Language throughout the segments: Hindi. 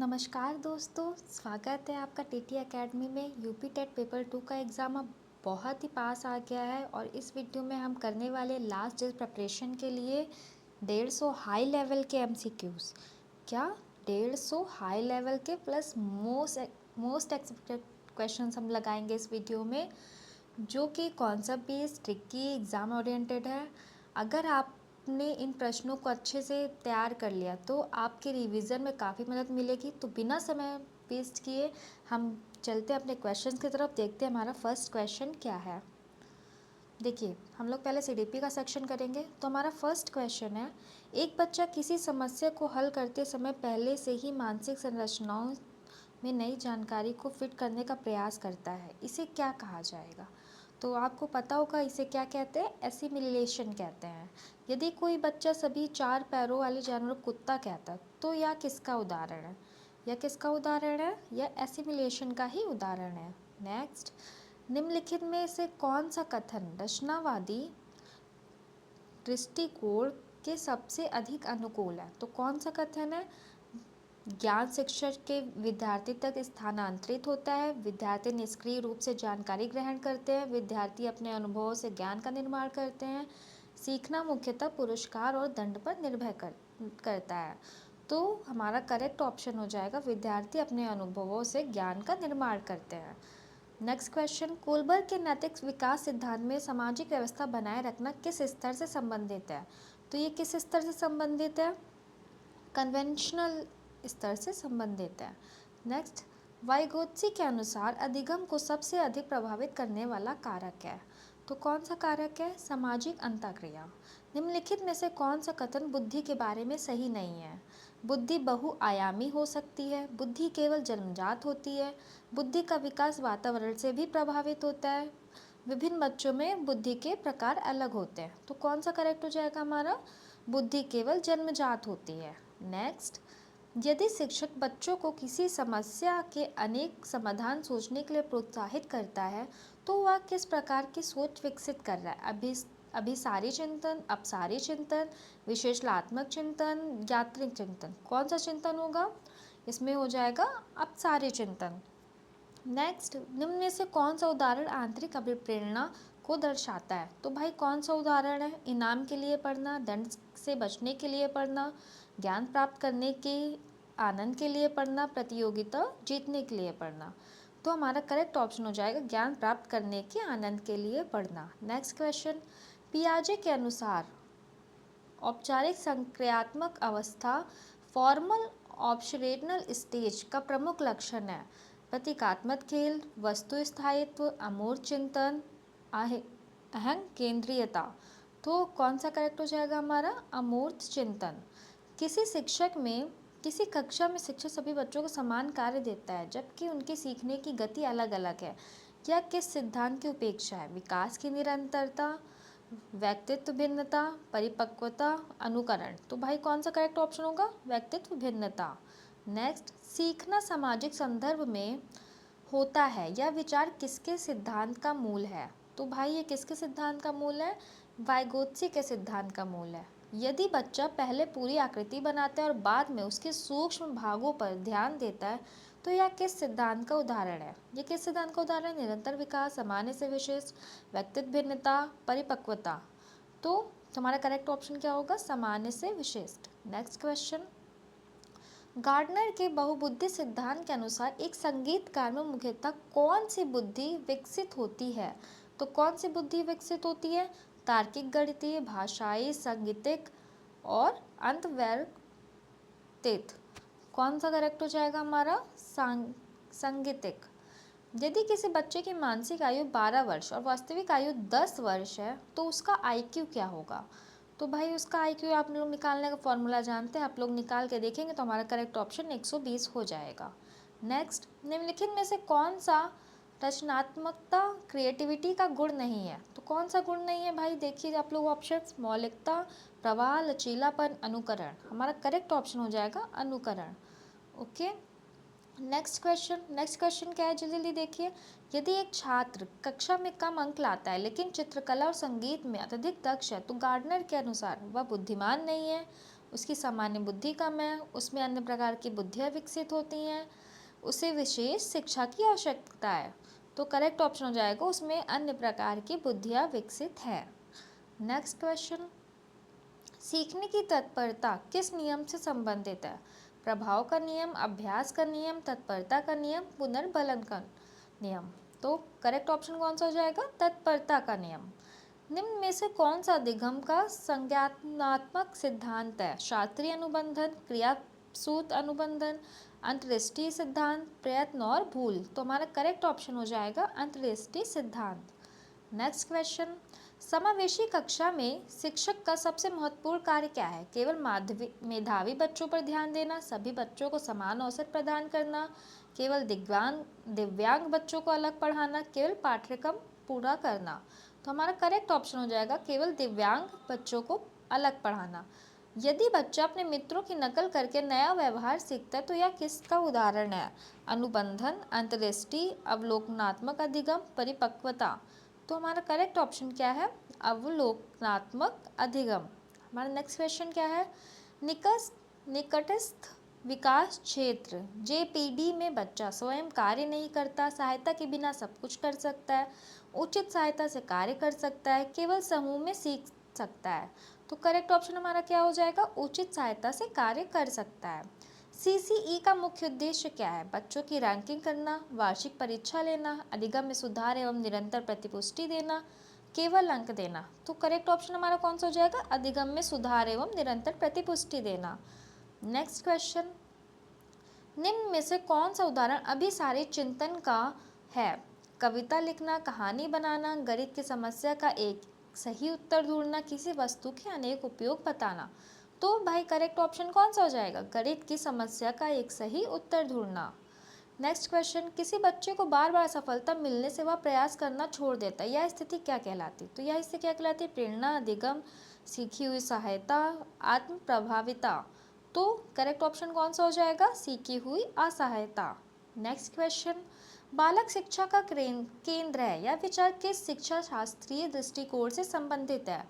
नमस्कार दोस्तों, स्वागत है आपका टीटी एकेडमी में। यूपी टेट पेपर 2 का एग्ज़ाम अब बहुत ही पास आ गया है और इस वीडियो में हम करने वाले लास्ट डे प्रिपरेशन के लिए 150 हाई लेवल के एमसीक्यूज़। क्या 150 हाई लेवल के प्लस मोस्ट एक्सपेक्टेड क्वेश्चंस हम लगाएंगे इस वीडियो में, जो कि concept based, tricky, exam oriented है। अगर आपने इन प्रश्नों को अच्छे से तैयार कर लिया तो आपके रिवीजन में काफ़ी मदद मिलेगी। तो बिना समय वेस्ट किए हम चलते हैं अपने क्वेश्चंस की तरफ। देखते हैं हमारा फर्स्ट क्वेश्चन क्या है। देखिए, हम लोग पहले सीडीपी का सेक्शन करेंगे। तो हमारा फर्स्ट क्वेश्चन है, एक बच्चा किसी समस्या को हल करते समय पहले से ही मानसिक संरचनाओं में नई जानकारी को फिट करने का प्रयास करता है, इसे क्या कहा जाएगा? तो आपको पता होगा इसे क्या कहते हैं, एसिमिलेशन कहते हैं। यदि कोई बच्चा सभी 4 पैरों वाले जानवर को कुत्ता कहता है तो यह किसका उदाहरण है? यह किसका उदाहरण है? यह एसिमिलेशन का ही उदाहरण है। नेक्स्ट, निम्नलिखित में से कौन सा कथन रचनावादी दृष्टिकोण के सबसे अधिक अनुकूल है? तो कौन सा कथन है? ज्ञान शिक्षक के विद्यार्थी तक स्थानांतरित होता है, विद्यार्थी निष्क्रिय रूप से जानकारी ग्रहण करते हैं, विद्यार्थी अपने अनुभवों से ज्ञान का निर्माण करते हैं, सीखना मुख्यतः पुरस्कार और दंड पर निर्भर करता है। तो हमारा करेक्ट ऑप्शन हो जाएगा, विद्यार्थी अपने अनुभवों से ज्ञान का निर्माण करते हैं। नेक्स्ट क्वेश्चन, कोलबर्ग के नैतिक विकास सिद्धांत में सामाजिक व्यवस्था बनाए रखना किस स्तर से संबंधित है? तो ये किस स्तर से संबंधित है? कन्वेंशनल स्तर से संबंधित है। नेक्स्ट, वाइगोत्स्की के अनुसार अधिगम को सबसे अधिक प्रभावित करने वाला कारक है। तो कौन सा कारक है? सामाजिक अंतःक्रिया। निम्नलिखित में से कौन सा कथन बुद्धि के बारे में सही नहीं है? बुद्धि बहुआयामी हो सकती है, बुद्धि केवल जन्मजात होती है, बुद्धि का विकास वातावरण से भी प्रभावित होता है, विभिन्न बच्चों में बुद्धि के प्रकार अलग होते हैं। तो कौन सा करेक्ट हो जाएगा हमारा? बुद्धि केवल जन्मजात होती है। नेक्स्ट, यदि शिक्षक बच्चों को किसी समस्या के अनेक समाधान सोचने के लिए प्रोत्साहित करता है तो वह किस प्रकार की सोच विकसित कर रहा है? अभिसारी चिंतन, अपसारी चिंतन, विश्लेषणात्मक चिंतन, यात्रिक चिंतन। कौन सा चिंतन होगा? इसमें हो जाएगा अपसारी चिंतन। नेक्स्ट, निम्न में से कौन सा उदाहरण आंतरिक अभिप्रेरणा को दर्शाता है? तो भाई कौन सा उदाहरण है? इनाम के लिए पढ़ना, दंड से बचने के लिए पढ़ना, ज्ञान प्राप्त करने के आनंद के लिए पढ़ना, प्रतियोगिता जीतने के लिए पढ़ना। तो हमारा करेक्ट ऑप्शन हो जाएगा ज्ञान प्राप्त करने के आनंद के लिए पढ़ना। नेक्स्ट क्वेश्चन, पियाजे के अनुसार औपचारिक संक्रियात्मक अवस्था फॉर्मल ऑब्जर्वेशनल स्टेज का प्रमुख लक्षण है? प्रतीकात्मक खेल, वस्तु स्थायित्व, अमूर्त चिंतन, अहंग केंद्रीयता। तो कौन सा करेक्ट हो जाएगा हमारा? अमूर्त चिंतन। किसी कक्षा में शिक्षक सभी बच्चों को समान कार्य देता है जबकि उनके सीखने की गति अलग अलग है। यह किस सिद्धांत की उपेक्षा है? विकास की निरंतरता, व्यक्तित्व भिन्नता, परिपक्वता, अनुकरण। तो भाई कौन सा करेक्ट ऑप्शन होगा? व्यक्तित्व भिन्नता। नेक्स्ट, सीखना सामाजिक संदर्भ में होता है, यह विचार किसके सिद्धांत का मूल है? तो भाई ये किसके सिद्धांत का मूल है? वाइगोत्स्की के सिद्धांत का मूल है। यदि बच्चा पहले पूरी आकृति बनाता है और बाद में उसके सूक्ष्म भागों पर ध्यान देता है तो यह किस सिद्धांत का उदाहरण है? ये किस सिद्धांत का उदाहरण है? निरंतर विकास, सामान्य से विशिष्ट, व्यक्तित्व भिन्नता, परिपक्वता। तो हमारा करेक्ट ऑप्शन क्या होगा? सामान्य से विशिष्ट। नेक्स्ट क्वेश्चन, गार्डनर के बहुबुद्धि सिद्धांत के अनुसार एक संगीतकार में मुख्यतः कौन सी बुद्धि विकसित होती है? तो कौन सी बुद्धि विकसित होती है? तार्किक, गणितीय, भाषाई, सांगीतिक और अंतर्वैयक्तिक। कौन सा करेक्ट हो जाएगा हमारा? सांगीतिक। यदि किसी बच्चे की मानसिक आयु 12 वर्ष और वास्तविक आयु 10 वर्ष है तो उसका आईक्यू क्या होगा? तो भाई उसका आईक्यू आप लोग निकालने का फॉर्मूला जानते हैं, आप लोग निकाल के देखेंगे तो हमारा करेक्ट ऑप्शन 120 हो जाएगा। नेक्स्ट, निम्नलिखित में से कौन सा रचनात्मकता, क्रिएटिविटी का गुण नहीं है? तो कौन सा गुण नहीं है भाई? देखिए आप लोग ऑप्शन, मौलिकता, प्रवाह, लचीलापन, अनुकरण। हमारा करेक्ट ऑप्शन हो जाएगा अनुकरण। ओके। नेक्स्ट क्वेश्चन क्या है? जल्दी जल्दी देखिए। यदि एक छात्र कक्षा में कम अंक लाता है लेकिन चित्रकला और संगीत में अत्यधिक दक्ष है तो गार्डनर के अनुसार वह बुद्धिमान नहीं है, उसकी सामान्य बुद्धि कम है, उसमें अन्य प्रकार की बुद्धियाँ विकसित होती हैं, उसे विशेष शिक्षा की आवश्यकता है। तो करेक्ट ऑप्शन हो जाएगा उसमें अन्य प्रकार की बुद्धियाँ विकसित है। नेक्स्ट क्वेश्चन, सीखने की तत्परता किस नियम से संबंधित है? प्रभाव का नियम, अभ्यास का नियम, तत्परता का नियम, पुनर्बलन का नियम। तो करेक्ट ऑप्शन कौन सा हो जाएगा? तत्परता का नियम। निम्न में से कौन सा अधिगम का संज्ञानात्मक सिद्धांत है? शास्त्रीय अनुबंधन, क्रियासूत्र अनुबंधन, अंतर्दृष्टि सिद्धांत, प्रयत्न और भूल। तो हमारा करेक्ट ऑप्शन हो जाएगा अंतर्दृष्टि सिद्धांत। नेक्स्ट क्वेश्चन, समावेशी कक्षा में शिक्षक का सबसे महत्वपूर्ण कार्य क्या है? केवल मेधावी बच्चों पर ध्यान देना, सभी बच्चों को समान अवसर प्रदान करना, केवल दिव्यांग बच्चों को अलग पढ़ाना, केवल पाठ्यक्रम पूरा करना। तो हमारा करेक्ट ऑप्शन हो जाएगा केवल दिव्यांग बच्चों को अलग पढ़ाना। यदि बच्चा अपने मित्रों की नकल करके नया व्यवहार सीखता है तो यह किसका उदाहरण है? अनुबंधन, अंतर्दृष्टि, अवलोकनात्मक अधिगम, परिपक्वता। तो हमारा करेक्ट ऑप्शन क्या है? अवलोकनात्मक अधिगम। हमारा नेक्स्ट क्वेश्चन क्या है? निकटस्थ विकास क्षेत्र जेपीडी में बच्चा स्वयं कार्य नहीं करता, सहायता के बिना सब कुछ कर सकता है, उचित सहायता से कार्य कर सकता है, केवल समूह में सीख सकता है। तो करेक्ट ऑप्शन हमारा क्या हो जाएगा? उचित सहायता से कार्य कर सकता है। सीसीई का मुख्य उद्देश्य क्या है? बच्चों की रैंकिंग करना, वार्षिक परीक्षा लेना, अधिगम में सुधार एवं निरंतर प्रतिपुष्टि देना, केवल अंक देना। तो करेक्ट ऑप्शन हमारा कौन सा हो जाएगा? अधिगम में सुधार एवं निरंतर प्रतिपुष्टि देना। नेक्स्ट क्वेश्चन, निम्न में से कौन सा उदाहरण अभिसारी चिंतन का है? कविता लिखना, कहानी बनाना, गणित की समस्या का एक सही उत्तर ढूंढना, किसी वस्तु के अनेक उपयोग बताना। तो भाई करेक्ट ऑप्शन कौन सा हो जाएगा? गणित की समस्या का एक सही उत्तर ढूंढना। नेक्स्ट क्वेश्चन, किसी बच्चे को बार बार सफलता मिलने से वह प्रयास करना छोड़ देता है, यह स्थिति क्या कहलाती? तो यह स्थिति क्या कहलाती है? प्रेरणा, अधिगम, सीखी हुई सहायता, आत्म प्रभाविता। तो करेक्ट ऑप्शन कौन सा हो जाएगा? सीखी हुई असहायता। नेक्स्ट क्वेश्चन, बालक शिक्षा का केंद्र है, यह विचार किस शिक्षा शास्त्रीय दृष्टिकोण से संबंधित है?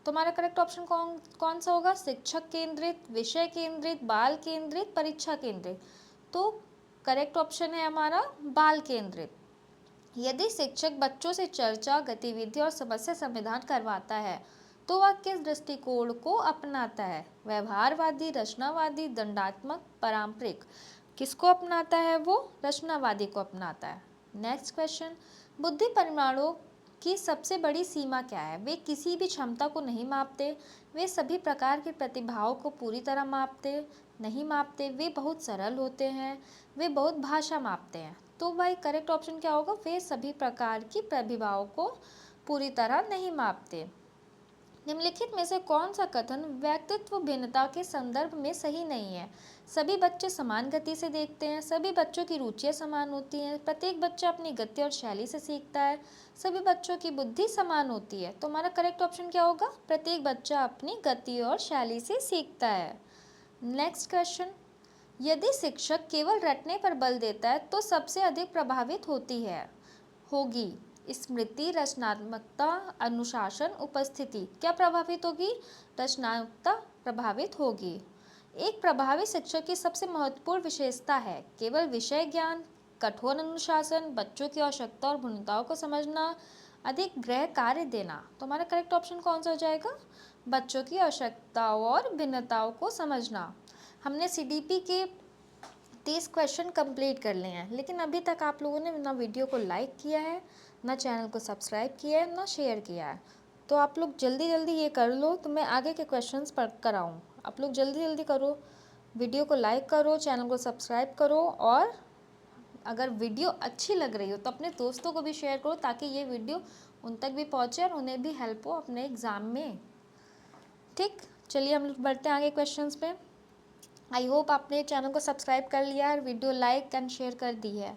तो हमारा करेक्ट ऑप्शन कौन सा होगा? शिक्षक केंद्रित, विषय केंद्रित, बाल केंद्रित, परीक्षा केंद्रित। तो करेक्ट ऑप्शन है हमारा बाल केंद्रित। यदि शिक्षक बच्चों से चर्चा, गतिविधि और समस्या समाधान करवाता है तो वह किस दृष्टिकोण को अपनाता है? व्यवहारवादी, रचनावादी, दंडात्मक, पारंपरिक। किसको अपनाता है वो? रचनावादी को अपनाता है। नेक्स्ट क्वेश्चन, बुद्धि परिमाणों की सबसे बड़ी सीमा क्या है? वे किसी भी क्षमता को नहीं मापते, वे सभी प्रकार की प्रतिभाओं को पूरी तरह नहीं मापते, वे बहुत सरल होते हैं, वे बहुत भाषा मापते हैं। तो भाई करेक्ट ऑप्शन क्या होगा? वे सभी प्रकार की प्रतिभाओं को पूरी तरह नहीं मापते। निम्नलिखित में से कौन सा कथन व्यक्तित्व भिन्नता के संदर्भ में सही नहीं है? सभी बच्चे समान गति से देखते हैं, सभी बच्चों की रुचियां समान होती हैं, प्रत्येक बच्चा अपनी गति और शैली से सीखता है, सभी बच्चों की बुद्धि समान होती है। तो हमारा करेक्ट ऑप्शन क्या होगा? प्रत्येक बच्चा अपनी गति और शैली से सीखता है। नेक्स्ट क्वेश्चन, यदि शिक्षक केवल रटने पर बल देता है तो सबसे अधिक प्रभावित होगी स्मृति, रचनात्मकता, अनुशासन, उपस्थिति। क्या प्रभावित होगी? रचनात्मकता प्रभावित होगी। एक प्रभावी शिक्षक की सबसे महत्वपूर्ण विशेषता है केवल विषय ज्ञान, कठोर अनुशासन, बच्चों की आवश्यकता और भिन्नताओं को समझना, अधिक गृह कार्य देना। तो हमारा करेक्ट ऑप्शन कौन सा हो जाएगा? बच्चों की आवश्यकताओं और भिन्नताओं को समझना। हमने सीडीपी के 30 क्वेश्चन कंप्लीट कर लिए हैं, लेकिन अभी तक आप लोगों ने ना वीडियो को लाइक किया है, ना चैनल को सब्सक्राइब किया है, ना शेयर किया है। तो आप लोग जल्दी जल्दी ये कर लो तो मैं आगे के क्वेश्चंस पढ़ कर आऊँ। आप लोग जल्दी जल्दी करो, वीडियो को लाइक करो, चैनल को सब्सक्राइब करो, और अगर वीडियो अच्छी लग रही हो तो अपने दोस्तों को भी शेयर करो ताकि ये वीडियो उन तक भी पहुँचे और उन्हें भी हेल्प हो अपने एग्ज़ाम में। ठीक, चलिए हम लोग बढ़ते हैं आगे क्वेश्चंस पे। आई होप आपने चैनल को सब्सक्राइब कर लिया है और वीडियो लाइक एंड शेयर कर दी है।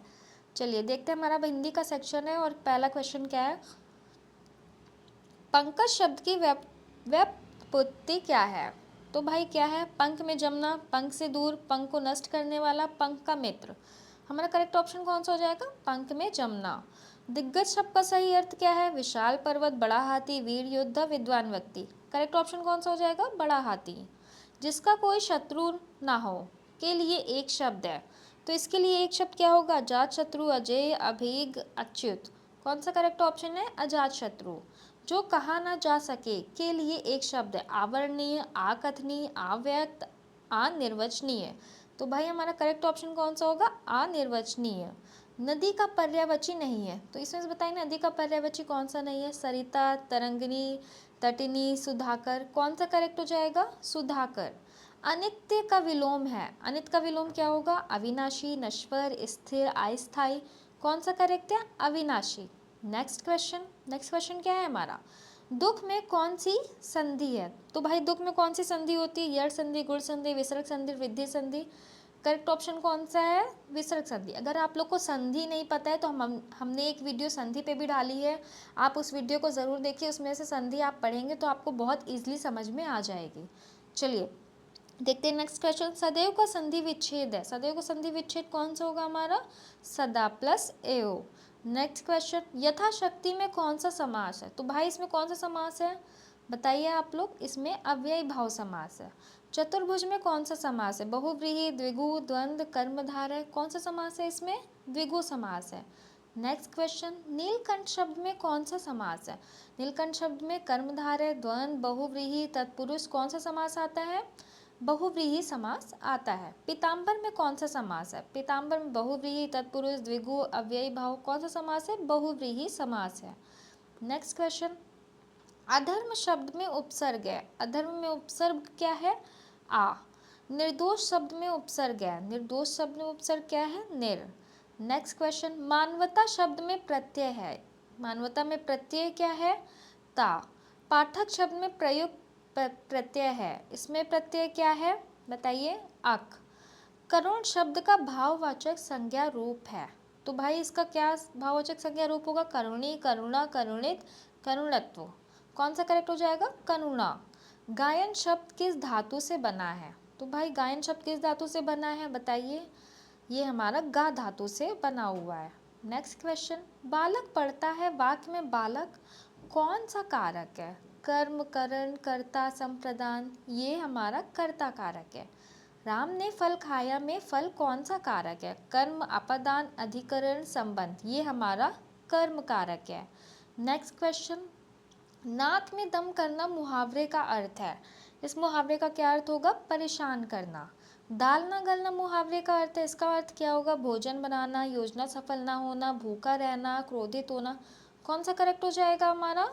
चलिए देखते हैं, हमारा हिंदी का सेक्शन है और पहला क्वेश्चन क्या है? पंकज शब्द की व्युत्पत्ति क्या है? तो भाई क्या है? पंख में जमना, पंख से दूर, पंख को नष्ट करने वाला, पंख का मित्र। हमारा करेक्ट ऑप्शन कौन सा हो जाएगा? पंख में जमना। दिग्गज शब्द का सही अर्थ क्या है? विशाल पर्वत, बड़ा हाथी, वीर योद्धा, विद्वान व्यक्ति। करेक्ट ऑप्शन कौन सा हो जाएगा? बड़ा हाथी। जिसका कोई शत्रु ना हो के लिए एक शब्द है, तो इसके लिए एक शब्द क्या होगा? अजात शत्रु, अजेय, अभेद, अच्युत। कौन सा करेक्ट ऑप्शन है? अजात शत्रु। जो कहा ना जा सके के लिए एक शब्द है, आवर्णीय, अकथनीय, अव्यक्त, अनिर्वचनीय। तो भाई हमारा करेक्ट ऑप्शन कौन सा होगा? अनिर्वचनीय। नदी का पर्यायवाची नहीं है, तो इसमें से बताइए नदी का पर्यायवाची कौन सा नहीं है? सरिता, तरंगिणी, तटिनी, सुधाकर। कौन सा करेक्ट हो जाएगा? सुधाकर। अनित्य का विलोम है, अनित्य का विलोम क्या होगा? अविनाशी, नश्वर, स्थिर, अस्थायी। कौन सा करेक्ट है? अविनाशी। नेक्स्ट क्वेश्चन क्या है हमारा? दुख में कौन सी संधि है? तो भाई दुख में कौन सी संधि होती है? यड़ संधि, गुण संधि, विसर्ग संधि, वृद्धि संधि। करेक्ट ऑप्शन कौन सा है? विसर्ग संधि। अगर आप लोग को संधि नहीं पता है तो हमने एक वीडियो संधि पे भी डाली है, आप उस वीडियो को ज़रूर देखिए, उसमें से संधि आप पढ़ेंगे तो आपको बहुत ईजिली समझ में आ जाएगी। चलिए देखते हैं नेक्स्ट क्वेश्चन। सदैव का संधि विच्छेद है, सदैव का संधि विच्छेद कौन सा होगा हमारा? सदा प्लस एओ। नेक्स्ट क्वेश्चन, यथाशक्ति में कौन सा समास है? तो भाई इसमें कौन सा समास है बताइए आप लोग? इसमें अव्ययी भाव समास है। चतुर्भुज में कौन सा समास है? बहुव्रीहि, द्विगु, द्वंद्व, कर्मधारय। कौन सा समास है इसमें? द्विगु समास है। नेक्स्ट क्वेश्चन, नीलकंठ शब्द में कौन सा समास है? नीलकंठ शब्द में कर्मधारय, द्वंद्व, बहुव्रीहि, तत्पुरुष। कौन सा समास आता है? बहुव्रीहि समास आता है। पीताम्बर में कौन सा समास है? पीताम्बर में बहुव्रीहि, तत्पुरुष, द्विगु, अव्ययी भाव। कौन सा समास है? बहुव्रीहि समास है। नेक्स्ट क्वेश्चन, अधर्म शब्द में उपसर्ग है, अधर्म में उपसर्ग क्या है? आ। निर्दोष शब्द में उपसर्ग है, निर्दोष शब्द में उपसर्ग क्या है? निर। नेक्स्ट क्वेश्चन, मानवता शब्द में प्रत्यय है, मानवता में प्रत्यय क्या है? ता। पाठक शब्द में प्रयुक्त प्रत्यय है, इसमें प्रत्यय क्या है बताइए? अक। करुण शब्द का भाववाचक संज्ञा रूप है, तो भाई इसका क्या भाववाचक संज्ञा रूप होगा? करुणी, करुणा, करुणित, करुणत्व। कौन सा करेक्ट हो जाएगा? करुणा। गायन शब्द किस धातु से बना है? तो भाई गायन शब्द किस धातु से बना है बताइए? ये हमारा गा धातु से बना हुआ है। नेक्स्ट क्वेश्चन, बालक पढ़ता है, वाक्य में बालक कौन सा कारक है? कर्म, करण, कर्ता, संप्रदान। ये हमारा कर्ता कारक है। राम ने फल खाया में फल कौन सा कारक है? कर्म, अपादान, अधिकरण, संबंध। ये हमारा कर्म कारक है। नेक्स्ट क्वेश्चन, नाक में दम करना मुहावरे का अर्थ है, इस मुहावरे का क्या अर्थ होगा? परेशान करना। दाल ना गलना मुहावरे का अर्थ है, इसका अर्थ क्या होगा? भोजन बनाना, योजना सफल ना होना, भूखा रहना, क्रोधित होना। कौन सा करेक्ट हो जाएगा हमारा?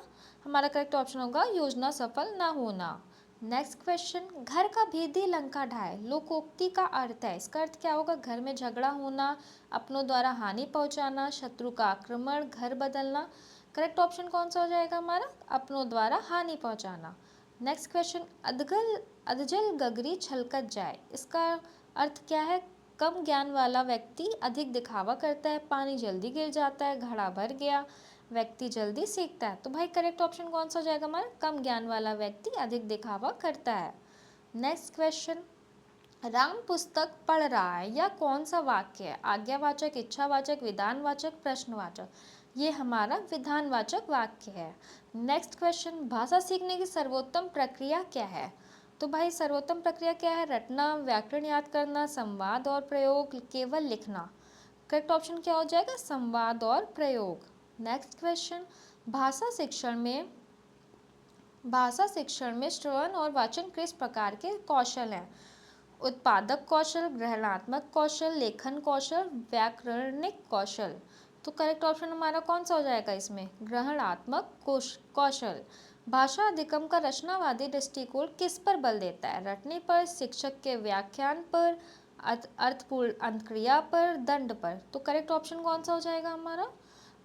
हमारा करेक्ट ऑप्शन होगा योजना सफल ना होना। नेक्स्ट क्वेश्चन, घर का भेदी लंका ढाए लोकोक्ति का अर्थ है, इसका अर्थ क्या होगा? घर में झगड़ा होना, अपनों द्वारा हानि पहुंचाना, शत्रु का आक्रमण, घर बदलना। करेक्ट ऑप्शन कौन सा हो जाएगा हमारा? अपनों द्वारा हानि पहुंचाना। नेक्स्ट क्वेश्चन, अधजल गगरी छलकत जाए, इसका अर्थ क्या है? कम ज्ञान वाला व्यक्ति अधिक दिखावा करता है, पानी जल्दी गिर जाता है, घड़ा भर गया, व्यक्ति जल्दी सीखता है। तो भाई करेक्ट ऑप्शन कौन सा हो जाएगा हमारा? कम ज्ञान वाला व्यक्ति अधिक दिखावा करता है। नेक्स्ट क्वेश्चन, राम पुस्तक पढ़ रहा है, यह कौन सा वाक्य है? आज्ञावाचक, इच्छावाचक, विधानवाचक, प्रश्नवाचक। ये हमारा विधानवाचक वाक्य है। नेक्स्ट क्वेश्चन, भाषा सीखने की सर्वोत्तम प्रक्रिया क्या है? तो भाई सर्वोत्तम प्रक्रिया क्या है? रटना, व्याकरण याद करना, संवाद और प्रयोग, केवल लिखना। करेक्ट ऑप्शन क्या हो जाएगा? संवाद और प्रयोग। नेक्स्ट क्वेश्चन, भाषा शिक्षण में श्रवण और वाचन किस प्रकार के कौशल हैं? उत्पादक कौशल, ग्रहणात्मक कौशल, लेखन कौशल, व्याकरणिक कौशल। तो करेक्ट ऑप्शन हमारा कौन सा हो जाएगा इसमें? ग्रहणात्मक कौशल। भाषा अधिगम का रचनावादी दृष्टिकोण किस पर बल देता है? रटने पर, शिक्षक के व्याख्यान पर, अर्थपूर्ण अंतक्रिया पर, दंड पर। तो करेक्ट ऑप्शन कौन सा हो जाएगा हमारा?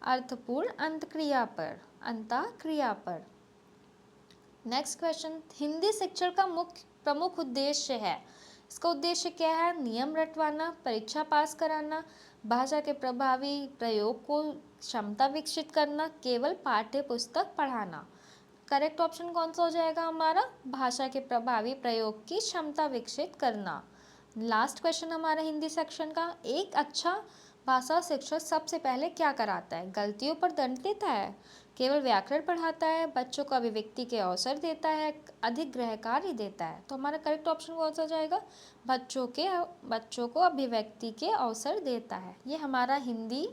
अर्थपूर्ण अंतक्रिया पर, अंतःक्रिया पर। नेक्स्ट क्वेश्चन, हिंदी शिक्षण का प्रमुख उद्देश्य है, इसका उद्देश्य क्या है? नियम रटवाना, परीक्षा पास कराना, भाषा के प्रभावी प्रयोग को क्षमता विकसित करना, केवल पाठ्य पुस्तक पढ़ाना। करेक्ट ऑप्शन कौन सा हो जाएगा हमारा? भाषा के प्रभावी प्रयोग की क्षमता विकसित करना। लास्ट क्वेश्चन हमारा हिंदी सेक्शन का, एक अच्छा भाषा शिक्षक सबसे पहले क्या कराता है? गलतियों पर दंड देता है, केवल व्याकरण पढ़ाता है, बच्चों को अभिव्यक्ति के अवसर देता है, अधिक गृह कार्य देता है। तो हमारा करेक्ट ऑप्शन कौन सा जाएगा? बच्चों को अभिव्यक्ति के अवसर देता है। ये हमारा हिंदी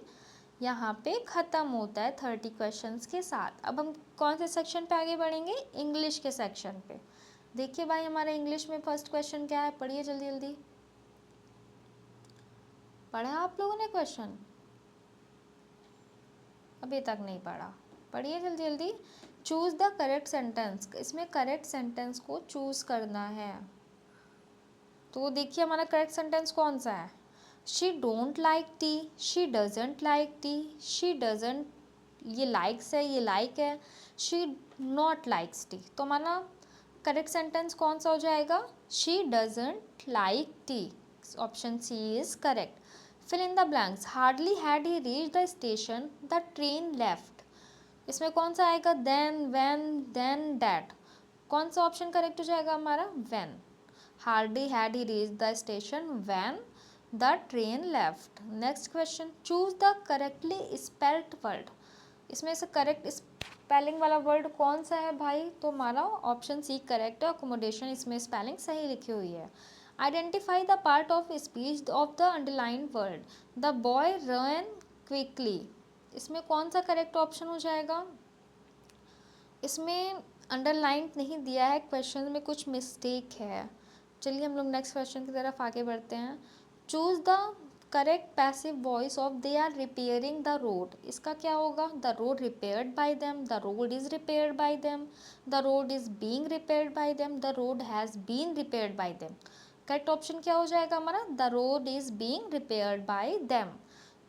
यहाँ पे ख़त्म होता है 30 क्वेश्चंस के साथ। अब हम कौन से सेक्शन पे आगे बढ़ेंगे? इंग्लिश के सेक्शन पे। देखिए भाई हमारा इंग्लिश में फर्स्ट क्वेश्चन क्या है, पढ़िए जल्दी जल्दी। पढ़ा आप लोगों ने क्वेश्चन? अभी तक नहीं पढ़ा, पढ़िए जल्दी जल्दी। चूज़ द करेक्ट सेंटेंस, इसमें करेक्ट सेंटेंस को चूज़ करना है। तो देखिए हमारा करेक्ट सेंटेंस कौन सा है? She don't like T, she doesn't like T, she doesn't, ये लाइक्स है, ये लाइक है, शी नॉट लाइक्स टी। तो हमारा करेक्ट सेंटेंस कौन सा हो जाएगा? She doesn't like tea. Option C is correct. Fill in the blanks. Hardly had he reach the station the train left. इसमें कौन सा आएगा? Then, when, then, that. कौन सा ऑप्शन करेक्ट हो जाएगा हमारा? When. Hardly had he reach the station when the train left. Next question, choose the correctly spelled word. इसमें से करेक्ट स्पेलिंग वाला वर्ड कौन सा है भाई? तो हमारा ऑप्शन सी करेक्ट है, अकोमोडेशन। इसमें स्पेलिंग सही लिखी हुई है। Identify the part of speech of the underline word. The boy run quickly. इसमें कौन सा करेक्ट ऑप्शन हो जाएगा? इसमें अंडरलाइन नहीं दिया है, क्वेश्चन में कुछ मिस्टेक है। चलिए हम लोग नेक्स्ट क्वेश्चन की तरफ आगे बढ़ते हैं। Choose the correct passive voice of they are repairing the road. इसका क्या होगा? The road repaired by them, the road is repaired by them, the road is being repaired by them, the road has been repaired by them. Correct option क्या हो जाएगा हमारा? The road is being repaired by them.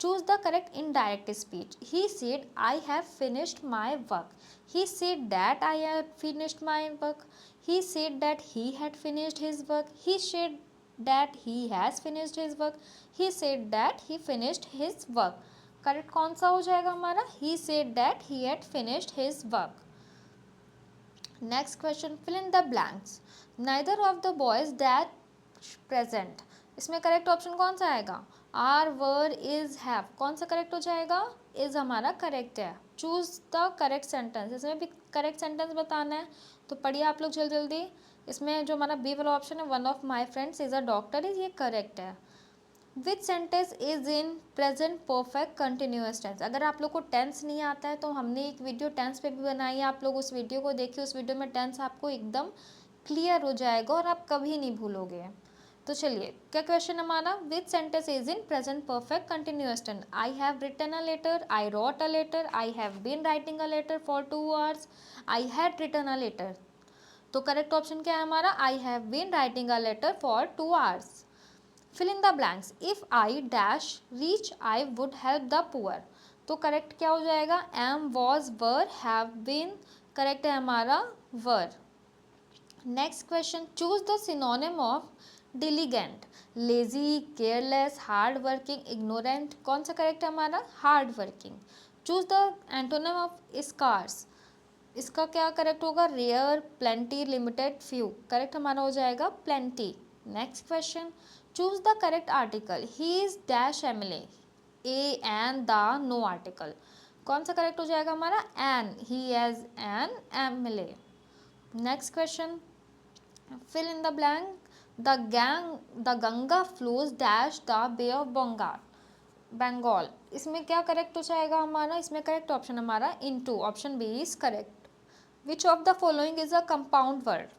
Choose the correct indirect speech. He said I have finished my work, he said that I had finished my work, he said that he had finished his work, he said that he has finished his work, he said that he finished his work। Correct कौन सा हो जाएगा हमारा? he said that he had finished his work। Next question, fill in the blanks। neither of the boys that present। इसमें करेक्ट ऑप्शन कौन सा आएगा? Are, were, is, have. कौन सा करेक्ट हो जाएगा? इज हमारा करेक्ट है। चूज द करेक्ट सेंटेंस, इसमें भी करेक्ट सेंटेंस बताना है। तो पढ़िए आप लोग जल्दी जल्दी। इसमें जो हमारा बी वाला ऑप्शन है, one of my friends is a doctor, is ये करेक्ट है। Which sentence is in present perfect continuous tense. अगर आप लोग को टेंस नहीं आता है तो हमने एक वीडियो टेंस पे भी बनाई है, आप लोग उस वीडियो को देखिए। उस वीडियो में टेंस आपको एकदम क्लियर हो जाएगा और आप कभी नहीं भूलोगे। तो चलिए क्या क्वेश्चन हमारा? Which sentence is in present perfect continuous tense. I have written a letter, I wrote a letter, I have been writing a letter for 2 hours, I had written a letter. तो करेक्ट ऑप्शन क्या है हमारा? I have been writing a letter for 2 hours। Fill in the blanks. If I dash reach I would help the poor. तो करेक्ट क्या हो जाएगा? Am, was, were, have been. Correct है हमारा were. Next question, choose the synonym of diligent. Lazy, careless, hard working, ignorant. कौन सा करेक्ट है हमारा? Hard working. Choose the antonym of scarce. इसका क्या करेक्ट होगा? Rare, plenty, limited, few. Correct हमारा हो जाएगा plenty. Next question, choose the correct article. He is dash MLA, A, an, the, no article. कौन सा करेक्ट हो जाएगा हमारा? An, he is an MLA. Next question, fill in the blank। the Ganga flows dash the bay of Bengal. इसमें क्या करेक्ट हो जाएगा हमारा? इसमें करेक्ट ऑप्शन हमारा into, option B is correct. Which of the following is a compound word?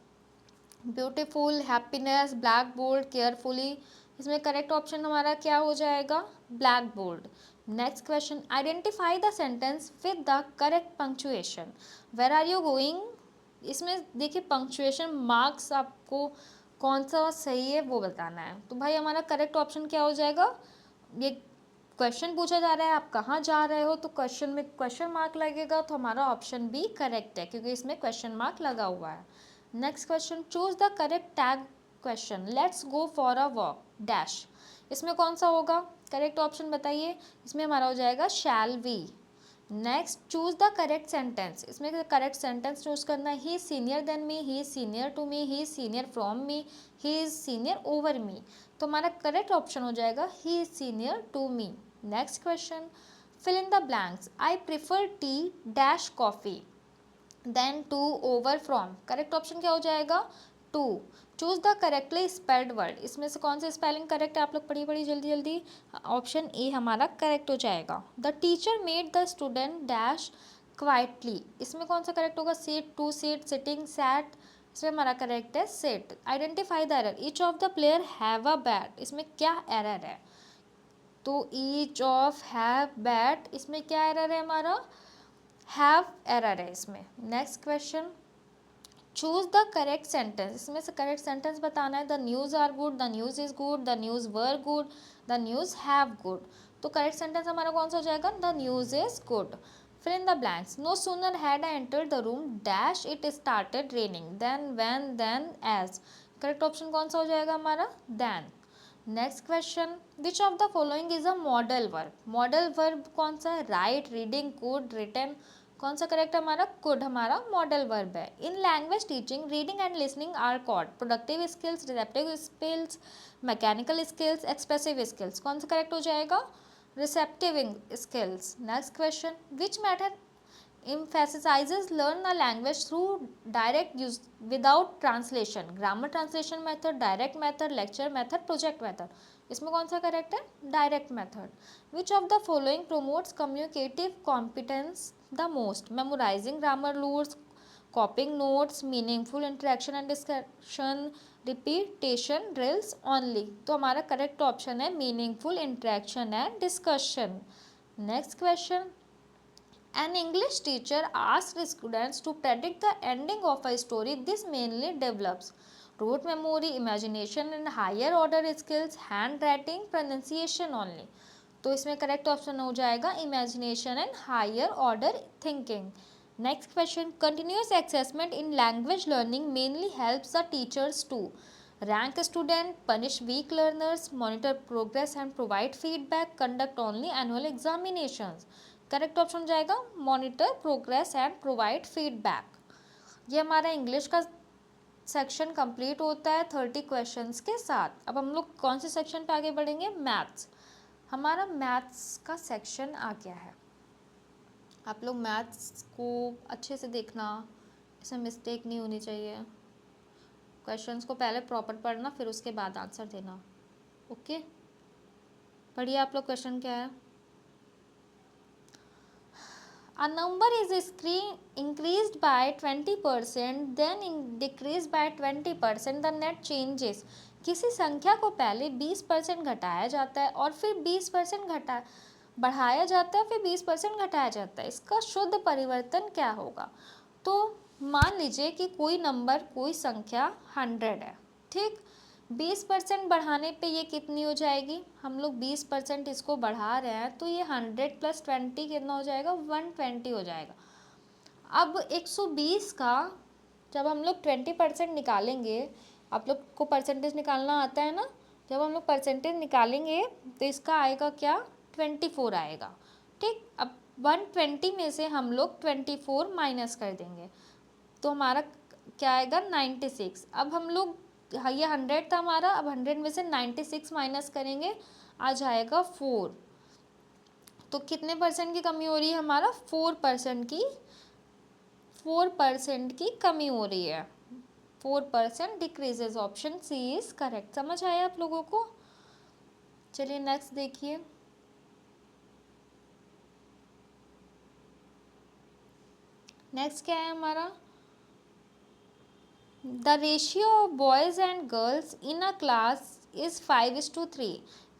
Beautiful, happiness, black bold, carefully. इसमें करेक्ट ऑप्शन हमारा क्या हो जाएगा? Black bold. Next question, identify the sentence with the correct punctuation. Where are you going. इसमें देखिए पंक्चुएशन मार्क्स आपको कौन सा सही है वो बताना है। तो भाई हमारा करेक्ट ऑप्शन क्या हो जाएगा? ये क्वेश्चन पूछा जा रहा है आप कहाँ जा रहे हो, तो क्वेश्चन में क्वेश्चन मार्क लगेगा, तो हमारा ऑप्शन बी करेक्ट है क्योंकि इसमें क्वेश्चन मार्क लगा हुआ है। Next question, choose the correct tag question. Let's go for a walk dash. इसमें कौन सा होगा? करेक्ट ऑप्शन बताइए। इसमें हमारा हो जाएगा shall we. Next, choose the correct sentence. इसमें करेक्ट सेंटेंस चूज करना है। He is senior than me, he is senior to me, he is senior from me, he is senior over me. तो हमारा करेक्ट ऑप्शन हो जाएगा he is senior to me. Next question, fill in the blanks, I prefer tea dash coffee than to over from, correct option क्या हो जाएगा, to. Choose the correctly spelled word, इसमें से कौन सा स्पेलिंग करेक्ट है, आप लोग पढ़िए पढ़िए जल्दी जल्दी। ऑप्शन ए हमारा करेक्ट हो जाएगा। The teacher made the student dash quietly, इसमें कौन सा करेक्ट होगा, seat, to seat, sitting, sat, इसमें हमारा करेक्ट है sit. Identify the error, each of the player have a bat, इसमें क्या एरर है, तो ईच ऑफ हैव बैट, इसमें क्या एरर है हमारा, हैव एरर है इसमें। Next question, choose the correct sentence, इसमें से करेक्ट सेंटेंस बताना है। The news are good, the news is good, the news were good, the news have good, तो करेक्ट सेंटेंस हमारा कौन सा हो जाएगा, the news is good. Fill in the blanks, no sooner had I entered the room dash it started raining than when then as, correct option कौन सा हो जाएगा हमारा, then. Next question, which of the following is a modal verb, modal verb कौन सा है, राइट, रीडिंग, कुड, रिटन, कौन सा करेक्ट हमारा, कुड हमारा मॉडल वर्ब है। In language teaching reading and listening are called productive skills, receptive skills, mechanical skills, expressive skills, कौन सा करेक्ट हो जाएगा, receptive skills. Next question, which method emphasizes learn a language through direct use without translation, grammar translation method, direct method, lecture method, project method, इसमें कौन सा करेक्ट है, direct method. Which of the following promotes communicative competence the most, memorizing grammar rules, copying notes, meaningful interaction and discussion, repetition drills only, तो हमारा करेक्ट ऑप्शन है meaningful interaction and discussion. Next question, an English teacher asks students to predict the ending of a story. This mainly develops rote memory, imagination and higher order skills, handwriting, pronunciation only. तो इसमें करेक्ट ऑप्शन हो जाएगा imagination and higher order thinking. Next question, continuous assessment in language learning mainly helps the teachers to rank student, punish weak learners, monitor progress and provide feedback, conduct only annual examinations, correct option जाएगा monitor progress and provide feedback. ये हमारा इंग्लिश का सेक्शन कंप्लीट होता है 30 क्वेश्चंस के साथ। अब हम लोग कौन से सेक्शन पे आगे बढ़ेंगे, मैथ्स। हमारा मैथ्स का सेक्शन आ गया है, आप लोग मैथ्स को अच्छे से देखना, इसमें मिस्टेक नहीं होनी चाहिए, क्वेश्चंस को पहले प्रॉपर पढ़ना फिर उसके बाद आंसर देना, ओके। पढ़िए आप लोग, क्वेश्चन क्या है, a number is increased by 20% then decreased by 20%, the net changes, किसी संख्या को पहले 20% घटाया जाता है और फिर 20% बढ़ाया जाता है, फिर 20% घटाया जाता है, इसका शुद्ध परिवर्तन क्या होगा। तो मान लीजिए कि कोई नंबर, कोई संख्या 100 है, ठीक, 20% बढ़ाने पे ये कितनी हो जाएगी, हम लोग 20% इसको बढ़ा रहे हैं तो ये 100 + 20 कितना हो जाएगा, 120 हो जाएगा। अब 120 का जब हम लोग 20% निकालेंगे, आप लोग को परसेंटेज निकालना आता है ना, जब हम लोग परसेंटेज निकालेंगे तो इसका आएगा क्या, 24 आएगा, ठीक। अब 120 में से हम लोग 24 माइनस कर देंगे तो हमारा क्या आएगा, 96। अब हम लोग, ये 100 था हमारा, अब 100 में से 96 माइनस करेंगे, आ जाएगा 4, तो कितने परसेंट की कमी हो रही है हमारा, 4% की कमी हो रही है, 4% decreases, option C is correct. समझ आया आप लोगों को। चलिए नेक्स्ट देखिए, नेक्स्ट क्या है हमारा, the ratio of boys and girls in a class is 5:3.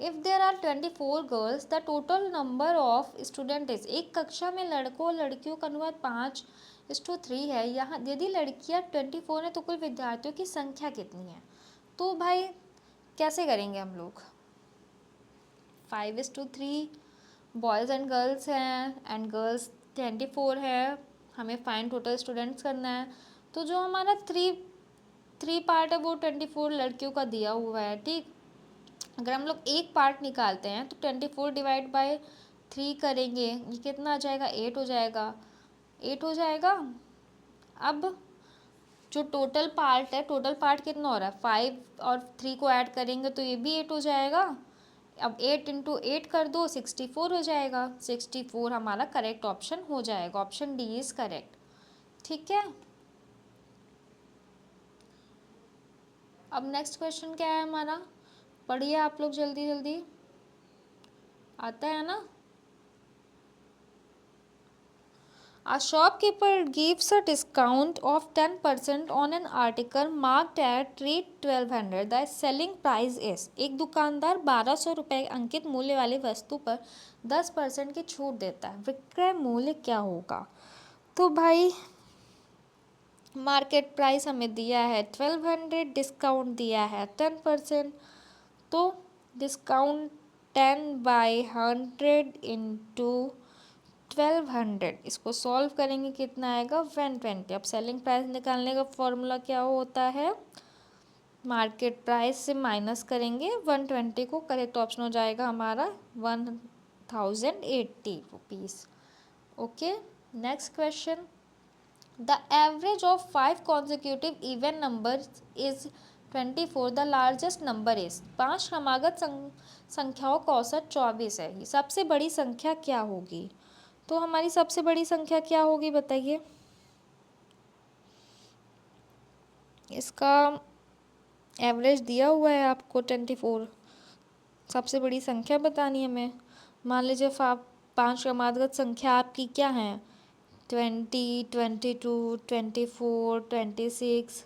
If there are 24 girls, the total number of student is, एक कक्षा में लड़कों और लड़कियों का अनुपात 5:3 है, यहाँ यदि लड़कियाँ 24 हैं तो कुल विद्यार्थियों की संख्या कितनी है। तो भाई कैसे करेंगे हम लोग, 5:3 बॉयज़ एंड गर्ल्स हैं एंड गर्ल्स 24 है, हमें फाइंड टोटल स्टूडेंट्स करना है। तो जो हमारा थ्री पार्ट है वो 24 लड़कियों का दिया हुआ है, ठीक। अगर हम लोग एक पार्ट निकालते हैं तो 24 डिवाइड बाय 3 करेंगे, ये कितना आ जाएगा, 8 हो जाएगा, 8 हो जाएगा। अब जो टोटल पार्ट है, टोटल पार्ट कितना हो रहा है, 5 और 3 को ऐड करेंगे तो ये भी 8 हो जाएगा, अब 8 इंटू 8 कर दो, 64 हो जाएगा। 64 हमारा करेक्ट ऑप्शन हो जाएगा। Option D is correct. ठीक है, अब नेक्स्ट क्वेश्चन क्या है हमारा, पढ़िए आप लोग जल्दी जल्दी, आता है ना। A shopkeeper gives a discount of 10% on an article marked at rate 1200. The selling price is, एक दुकानदार 1200 रुपये अंकित मूल्य वाली वस्तु पर 10% की छूट देता है। विक्रय मूल्य क्या होगा? तो भाई मार्केट प्राइस हमें दिया है 1200, डिस्काउंट दिया है 10%, तो डिस्काउंट 10/100 इंटू 1200, इसको सॉल्व करेंगे कितना आएगा 120। अब सेलिंग प्राइस निकालने का फॉर्मूला क्या होता है, मार्केट प्राइस से माइनस करेंगे 120 को, करेक्ट ऑप्शन हो जाएगा हमारा 1080 rupees. Okay, next question, the average of 5 consecutive even numbers is 24, the largest number is, 5 क्रमागत संख्याओं का औसत 24 है, सबसे बड़ी संख्या क्या होगी? तो हमारी सबसे बड़ी संख्या क्या होगी बताइए? इसका एवरेज दिया हुआ है आपको 24, सबसे बड़ी संख्या बतानी है हमें। मान लीजिए 5 क्रमागत संख्या आपकी क्या है, 20, 22, 24, 26,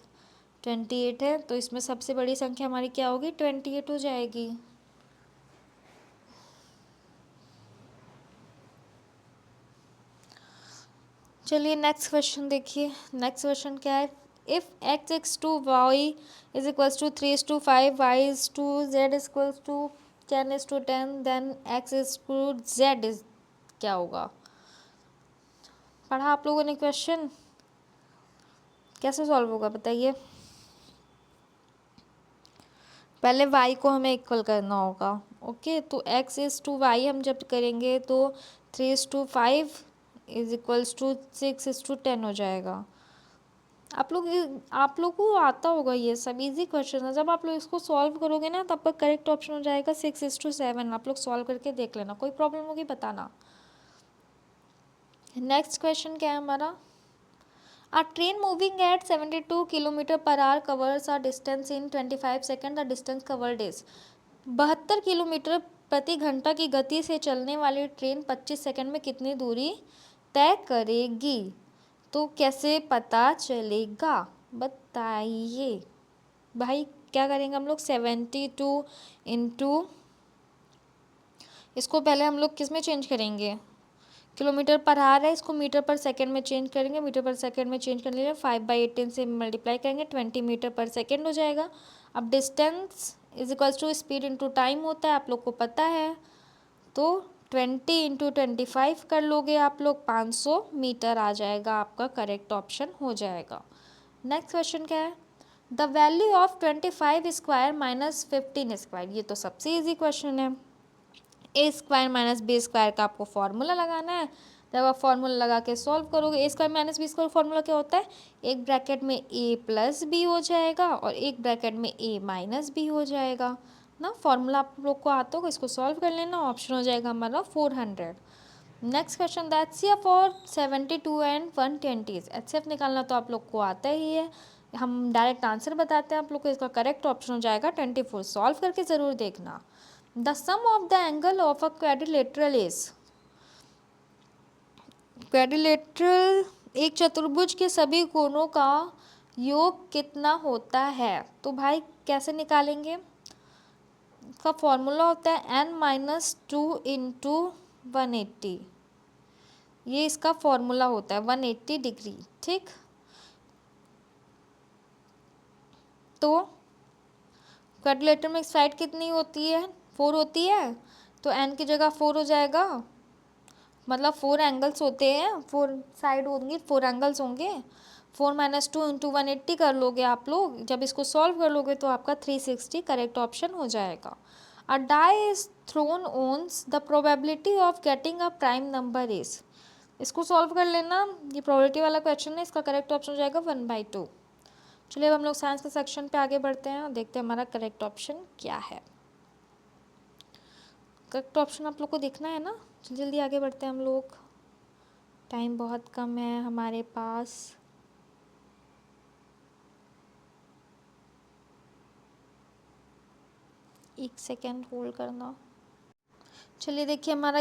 28 है, तो इसमें सबसे बड़ी संख्या हमारी क्या होगी, 28 हो जाएगी। चलिए नेक्स्ट क्वेश्चन देखिए, नेक्स्ट क्वेश्चन क्या है, if x x to y is equals to 3:5, y is to z is equals to 10:10, then x is to z is क्या होगा? पढ़ा आप लोगों ने क्वेश्चन, कैसे सॉल्व होगा बताइए? पहले y को हमें इक्वल करना होगा। ओके, तो x इज टू वाई हम जब करेंगे तो 3:5 इज इक्वल्स टू 6:10 हो जाएगा। आप लोग को आता होगा, ये सब इजी क्वेश्चन है। जब आप लोग इसको सॉल्व करोगे ना तो आपका करेक्ट ऑप्शन हो जाएगा 6:7। आप लोग सॉल्व करके देख लेना, कोई प्रॉब्लम होगी बताना। नेक्स्ट क्वेश्चन क्या है हमारा, A train moving at 72 kilometre per hour covers a distance in 25 second, the distance covered is, 72 kilometre प्रति घंटा की गति से चलने वाली ट्रेन 25 सेकेंड में कितनी दूरी तय करेगी? तो कैसे पता चलेगा बताइए भाई? क्या करेंगे हम लोग, 72 इंटू, इसको पहले हम लोग किस में चेंज करेंगे, किलोमीटर पर आवर है, इसको मीटर पर सेकंड में चेंज करेंगे, मीटर पर सेकंड में चेंज करने के लिए 5/18 से मल्टीप्लाई करेंगे, 20 मीटर पर सेकंड हो जाएगा। अब distance is equals to speed into time होता है, आप लोग को पता है, तो 20 इंटू 25 कर लोगे आप लोग, 500 मीटर आ जाएगा, आपका करेक्ट ऑप्शन हो जाएगा। नेक्स्ट क्वेश्चन क्या है, the value of 25 square minus 15 square, ये तो सबसे ईजी क्वेश्चन है। ए स्क्वायर माइनस बी स्क्वायर का आपको फॉर्मूला लगाना है। जब आप फॉर्मूला लगा के सॉल्व करोगे, A square minus B square formula क्या होता है, एक ब्रैकेट में ए प्लस बी हो जाएगा और एक ब्रैकेट में ए माइनस बी हो जाएगा ना। फॉर्मूला आप लोग को आता होगा, इसको सॉल्व कर लेना, ऑप्शन हो जाएगा हमारा 400। Next question, the HCF for 72 and 120, HCF निकालना तो आप लोग को आता ही है, हम डायरेक्ट आंसर बताते हैं आप लोग को, इसका करेक्ट ऑप्शन हो जाएगा 24। सॉल्व करके ज़रूर देखना। The sum of the angle of a quadrilateral is, quadrilateral एक चतुर्भुज के सभी कोणों का योग कितना होता है? तो भाई कैसे निकालेंगे, इसका फॉर्मूला होता है n-2 इंटू 180, ये इसका फॉर्मूला होता है 180 डिग्री। ठीक, तो क्वाड्रिलेटरल में साइड कितनी होती है, 4 होती है, तो n की जगह 4 हो जाएगा, मतलब 4 एंगल्स होते हैं, 4 साइड होंगी, 4 एंगल्स होंगे, 4-2 इंटू 180 कर लोगे आप लोग, जब इसको सॉल्व कर लोगे तो आपका 360 करेक्ट ऑप्शन हो जाएगा। A die is thrown once, the probability of getting a prime number is, इसको सॉल्व कर लेना, ये प्रोबेबिलिटी वाला क्वेश्चन है, इसका करेक्ट ऑप्शन हो जाएगा 1/2। चलिए अब हम लोग साइंस के सेक्शन पे आगे बढ़ते हैं और देखते हैं हमारा करेक्ट ऑप्शन क्या है। करेक्ट ऑप्शन आप लोग को देखना है ना। जल्दी जल्दी आगे बढ़ते हैं हम लोग, टाइम बहुत कम है हमारे पास। एक सेकेंड होल्ड करना। चलिए देखिए, हमारा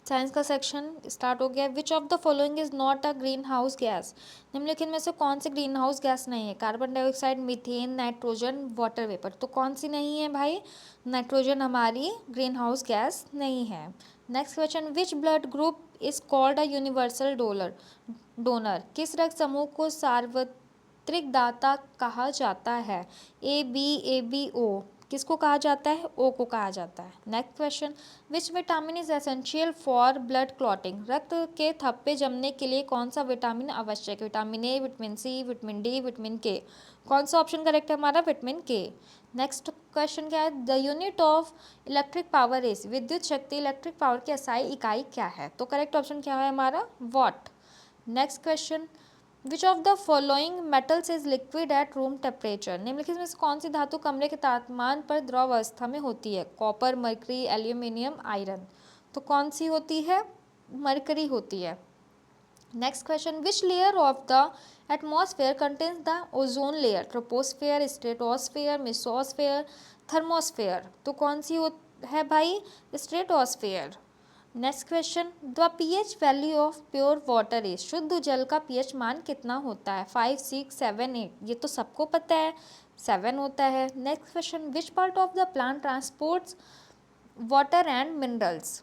साइंस का सेक्शन स्टार्ट हो गया। विच of the following is not a green house gas, निम्नलिखित में से कौन सी ग्रीन हाउस गैस नहीं है? Carbon dioxide, methane, nitrogen, water vapour. तो कौन सी नहीं है भाई? नाइट्रोजन हमारी ग्रीन हाउस गैस नहीं है। Next question, which blood group is called a universal donor, किस रक्त समूह को सार्वत्रिक दाता कहा जाता है? ए बी ओ, किसको कहा जाता है? ओ को कहा जाता है। Next question, which vitamin is essential for blood clotting, रक्त के थप्पे जमने के लिए कौन सा विटामिन आवश्यक है? Vitamin A, vitamin C, vitamin D, vitamin K. कौन सा ऑप्शन करेक्ट है हमारा? विटामिन के। नेक्स्ट क्वेश्चन क्या है? The unit of electric power is, विद्युत शक्ति इलेक्ट्रिक पावर की एसआई इकाई क्या है? तो करेक्ट ऑप्शन क्या है हमारा? What. Next question, which of the following metals is liquid at room temperature, निम्नलिखित में से कौन सी धातु कमरे के तापमान पर द्रव अवस्था में होती है? Copper, mercury, aluminium, iron. तो कौन सी होती है? मरकरी होती है। Next question, which layer of the atmosphere contains the ozone layer, troposphere, stratosphere, mesosphere, thermosphere. तो कौन सी है भाई? Stratosphere. Next question, the pH value of pure water is, शुद्ध जल का पीएच मान कितना होता है? 5, 6, 7, 8। ये तो सबको पता है, 7 होता है। Next question, which part of the plant transports water and minerals,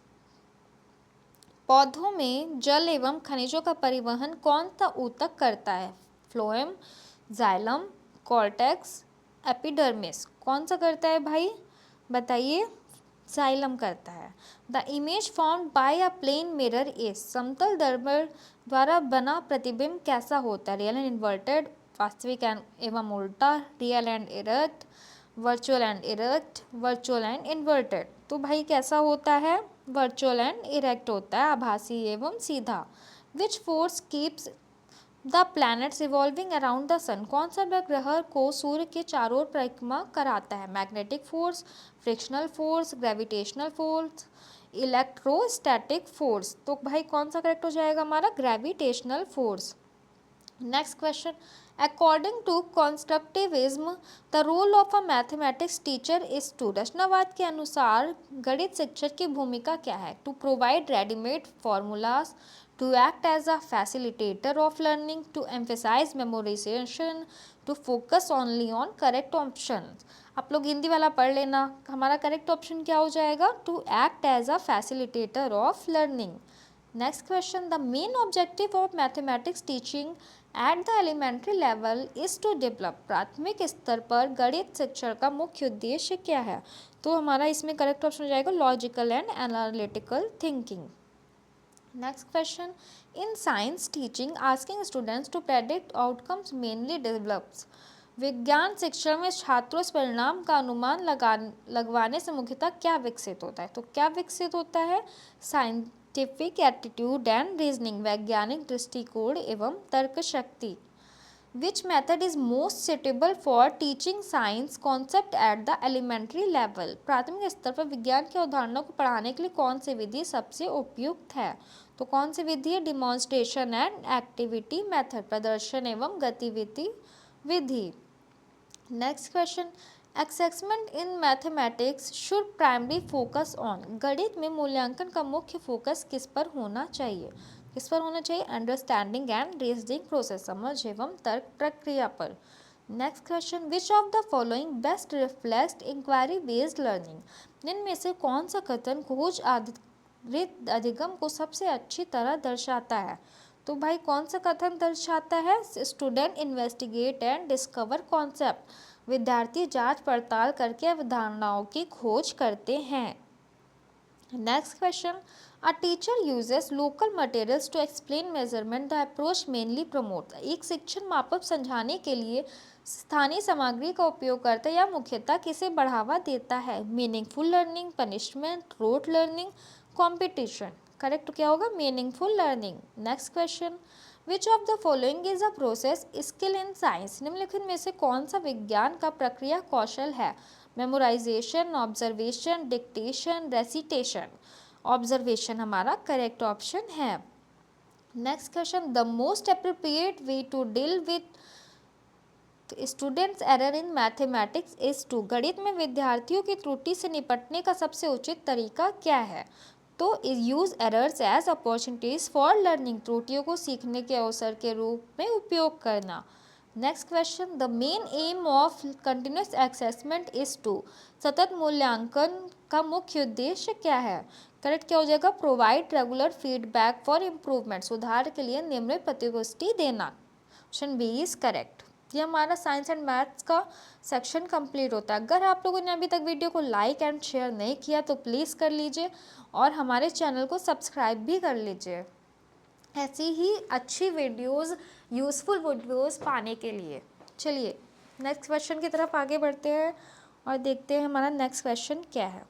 पौधों में जल एवं खनिजों का परिवहन कौन सा ऊतक करता है? Phloem, xylem, cortex, epidermis. कौन सा करता है भाई? बताइए। जाइलम करता है। The image formed by a plane mirror is, समतल दर्पण द्वारा बना प्रतिबिंब कैसा होता है? रियल एंड इन्वर्टेड, वास्तविक एवं उल्टा, real and erect, virtual and erect, virtual and inverted. तो भाई कैसा होता है? वर्चुअल एंड इरेक्ट होता है, आभासी एवं सीधा। Which force keeps the planets evolving around the sun, कौन सा ग्रह को सूर्य के चारों ओर परिक्रमा कराता है? Magnetic force, frictional force, gravitational force, electrostatic force. तो भाई कौन सा करेक्ट हो जाएगा हमारा? Gravitational force. Next question, according to constructivism the role of a mathematics teacher is to, रचनावाद के अनुसार गणित शिक्षक की भूमिका क्या है? To provide readymade formulas, to act as a facilitator of learning, to emphasize memorization, to focus only on correct options। आप लोग हिंदी वाला पढ़ लेना, हमारा करेक्ट ऑप्शन क्या हो जाएगा? To act as a facilitator of learning. Next question, the main objective of mathematics teaching at the elementary level is to develop, प्राथमिक स्तर पर गणित शिक्षण का मुख्य उद्देश्य क्या है? तो हमारा इसमें करेक्ट ऑप्शन हो जाएगा logical and analytical thinking. Next question, in science teaching asking students to predict outcomes mainly develops, विज्ञान शिक्षण में छात्रों से परिणाम का अनुमान लगवाने से मुख्यतः क्या विकसित होता है? तो क्या विकसित होता है? साइंटिफिक एटीट्यूड एंड रीजनिंग, वैज्ञानिक दृष्टिकोण एवं तर्क शक्ति। Which method is most suitable for teaching science concept at the elementary level, प्राथमिक स्तर पर विज्ञान की अवधारणा को पढ़ाने के लिए कौन सी विधि सबसे उपयुक्त है? तो कौन सी विधि है? डिमॉन्स्ट्रेशन एंड एक्टिविटी मेथड, प्रदर्शन एवं गतिविधि विधि। Next question, assessment in mathematics should primary focus on, गणित में मूल्यांकन का मुख्य फोकस किस पर होना चाहिए? किस पर होना चाहिए? अंडरस्टैंडिंग एंड रीजनिंग प्रोसेस, समझ एवं तर्क प्रक्रिया पर। Next question, which of the following best reflect inquiry based learning, इनमें से कौन सा कथन खोज आधारित अधिगम को सबसे अच्छी तरह दर्शाता है? तो भाई कौन सा कथन दर्शाता है? Student investigate and discover concept, विद्यार्थी जांच पड़ताल करके अवधारणाओं की खोज करते हैं। Next question, a teacher uses local materials to explain measurement, the approach mainly promote, एक शिक्षण मापक समझाने के लिए स्थानीय सामग्री का उपयोग करता है या मुख्यतः किसे बढ़ावा देता है? Meaningful learning, punishment, rote learning, competition. Correct क्या होगा? Meaningful learning. Next question, which of the following is a process skill in science, निम्नलिखित में से कौन सा विज्ञान का प्रक्रिया कौशल है? Memorization, observation, dictation, recitation. Observation हमारा करेक्ट ऑप्शन है। Next question, the most appropriate way to deal with students error in mathematics is to. गणित में विद्यार्थियों की त्रुटि से निपटने का सबसे उचित तरीका क्या है? तो use errors as opportunities for learning. त्रुटियों को सीखने के अवसर के रूप में उपयोग करना। Next question, the main aim of continuous assessment is to. सतत मूल्यांकन का मुख्य उद्देश्य क्या है? करेक्ट क्या हो जाएगा? Provide regular feedback for improvement. सुधार के लिए नियमित प्रतिपुष्टि देना। Option B is correct. ये हमारा साइंस एंड मैथ्स का सेक्शन कंप्लीट होता है। अगर आप लोगों ने अभी तक वीडियो को लाइक एंड शेयर नहीं किया तो प्लीज़ कर लीजिए और हमारे चैनल को सब्सक्राइब भी कर लीजिए ऐसी ही अच्छी वीडियोस, यूज़फुल वीडियोस पाने के लिए। चलिए नेक्स्ट क्वेश्चन की तरफ आगे बढ़ते हैं और देखते हैं हमारा नेक्स्ट क्वेश्चन क्या है।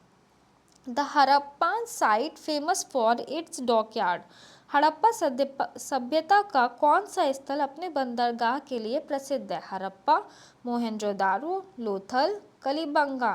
The Harappa site famous for its dockyard. Harappa सभ्यता का कौन सा स्थल अपने बंदरगाह के लिए प्रसिद्ध है? हड़प्पा, मोहनजोदारो, लोथल, कलिबंगा।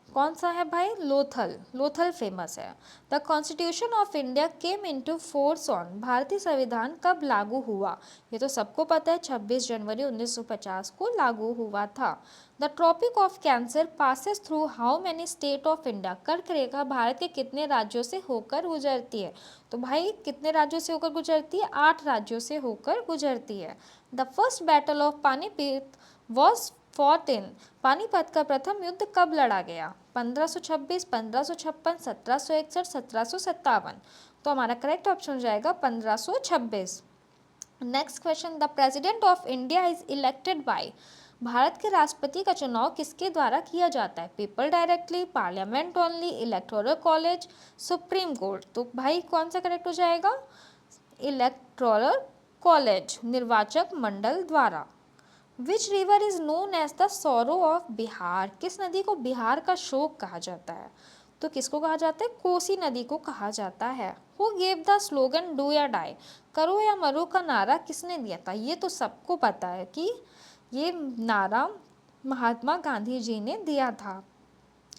कौन सा है भाई? लोथल। लोथल फेमस है। The constitution of India came into force on. भारतीय संविधान कब लागू हुआ? ये तो सबको पता है, 26 जनवरी 1950 को लागू हुआ था। The tropic of cancer passes through how many state of India. कर्क रेखा भारत के कितने राज्यों से होकर गुजरती है? तो भाई कितने राज्यों से होकर गुजरती है? 8 राज्यों से होकर गुजरती है। The first battle of Panipat was fought in. Panipat का प्रथम युद्ध कब लड़ा गया? 1526, 1556, 1761, 1757। तो हमारा करेक्ट ऑप्शन हो जाएगा 1526। Next question, the president of India is elected by. Bharat के राष्ट्रपति का चुनाव किसके द्वारा किया जाता है? People directly, parliament only, electoral college, supreme court. तो भाई कौन सा करेक्ट हो जाएगा? इलेक्टोरल कॉलेज, निर्वाचक मंडल द्वारा। Which river is known as the sorrow of Bihar. किस नदी को बिहार का शोक कहा जाता है? तो किसको कहा जाता है? कोसी नदी को कहा जाता है। Who gave the slogan do या डाई। करो या मरो का नारा किसने दिया था? ये तो सबको पता है कि ये नारा महात्मा गांधी जी ने दिया था।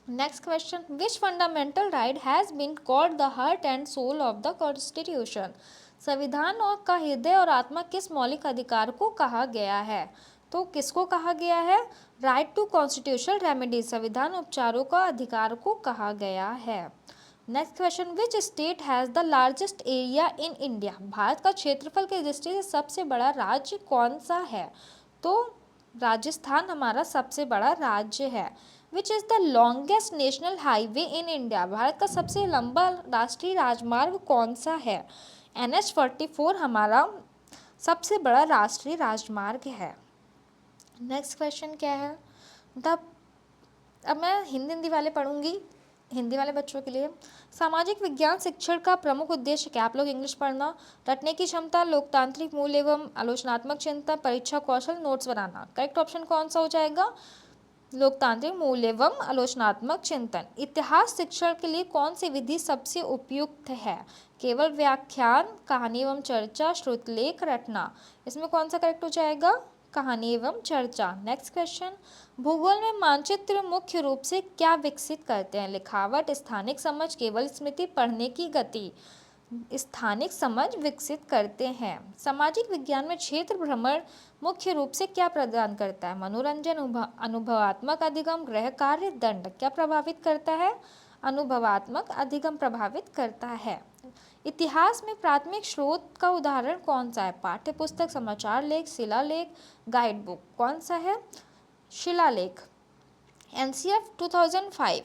Next question, which fundamental right has been called the heart and soul of the constitution. संविधान और का हृदय और आत्मा किस मौलिक अधिकार को कहा गया है? तो किसको कहा गया है? राइट टू कॉन्स्टिट्यूशनल रेमेडी, संविधान उपचारों का अधिकार को कहा गया है। Next question, which state has the largest area in India. Bharat का क्षेत्रफल की दृष्टि से सबसे बड़ा राज्य कौन सा है? तो राजस्थान हमारा सबसे बड़ा राज्य है। Which is the longest national highway in India. Bharat का सबसे लंबा राष्ट्रीय राजमार्ग कौन सा है? NH-44 हमारा सबसे बड़ा राष्ट्रीय राजमार्ग है। नेक्स्ट क्वेश्चन क्या है? द अब मैं हिंदी वाले पढ़ूंगी, हिंदी वाले बच्चों के लिए। सामाजिक विज्ञान शिक्षण का प्रमुख उद्देश्य क्या? आप लोग इंग्लिश पढ़ना। रटने की क्षमता, लोकतांत्रिक मूल्य एवं आलोचनात्मक चिंतन, परीक्षा कौशल, नोट्स बनाना। करेक्ट ऑप्शन कौन सा हो जाएगा? लोकतांत्रिक मूल्य एवं आलोचनात्मक चिंतन। इतिहास शिक्षण के लिए कौन सी विधि सबसे उपयुक्त है? केवल व्याख्यान, कहानी एवं चर्चा, श्रुतलेख, रटना। इसमें कौन सा करेक्ट हो जाएगा? कहानी एवं चर्चा। नेक्स्ट क्वेश्चन, भूगोल में मानचित्र मुख्य रूप से क्या विकसित करते हैं? लिखावट, स्थानिक समझ, केवल स्मृति, पढ़ने की गति। स्थानिक समझ विकसित करते हैं। सामाजिक विज्ञान में क्षेत्र भ्रमण मुख्य रूप से क्या प्रदान करता है? मनोरंजन, अनुभवात्मक अधिगम, गृह कार्य, दंड। क्या प्रभावित करता है? अनुभवात्मक अधिगम प्रभावित करता है। इतिहास में प्राथमिक स्रोत का उदाहरण कौन सा है? पाठ्यपुस्तक, समाचार लेख, शिलालेख, गाइड बुक। कौन सा है? शिलालेख। NCF 2005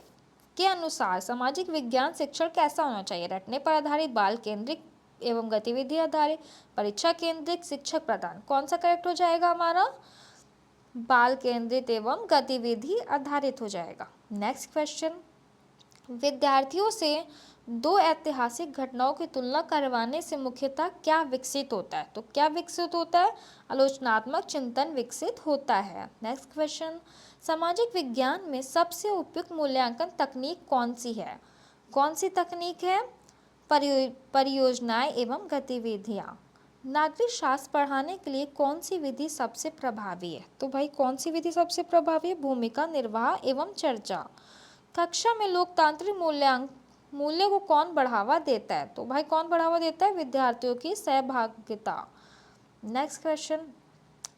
के अनुसार सामाजिक विज्ञान शिक्षण कैसा होना चाहिए? रटने पर आधारित, बाल केंद्रित एवं गतिविधि आधारित, परीक्षा केंद्रित, शिक्षक प्रदान। कौन सा करेक्ट हो जाएगा हमारा? बाल केंद्रित एवं गतिविधि आधारित हो जाएगा। नेक्स्ट क्वेश्चन, विद्यार्थियों से दो ऐतिहासिक घटनाओं की तुलना करवाने से मुख्यतः क्या विकसित होता है? तो क्या विकसित होता है? आलोचनात्मक चिंतन विकसित होता है। नेक्स्ट क्वेश्चन, सामाजिक विज्ञान में सबसे उपयुक्त मूल्यांकन तकनीक कौन सी है? कौन सी तकनीक है? परियोजनाएं एवं गतिविधियाँ। नागरिक शास्त्र पढ़ाने के लिए कौन सी विधि सबसे प्रभावी है? तो भाई कौन सी विधि सबसे प्रभावी है? भूमिका निर्वाह एवं चर्चा। कक्षा में लोकतांत्रिक मूल्य को कौन बढ़ावा देता है? तो भाई कौन बढ़ावा देता है? विद्यार्थियों की सहभागिता। नेक्स्ट क्वेश्चन,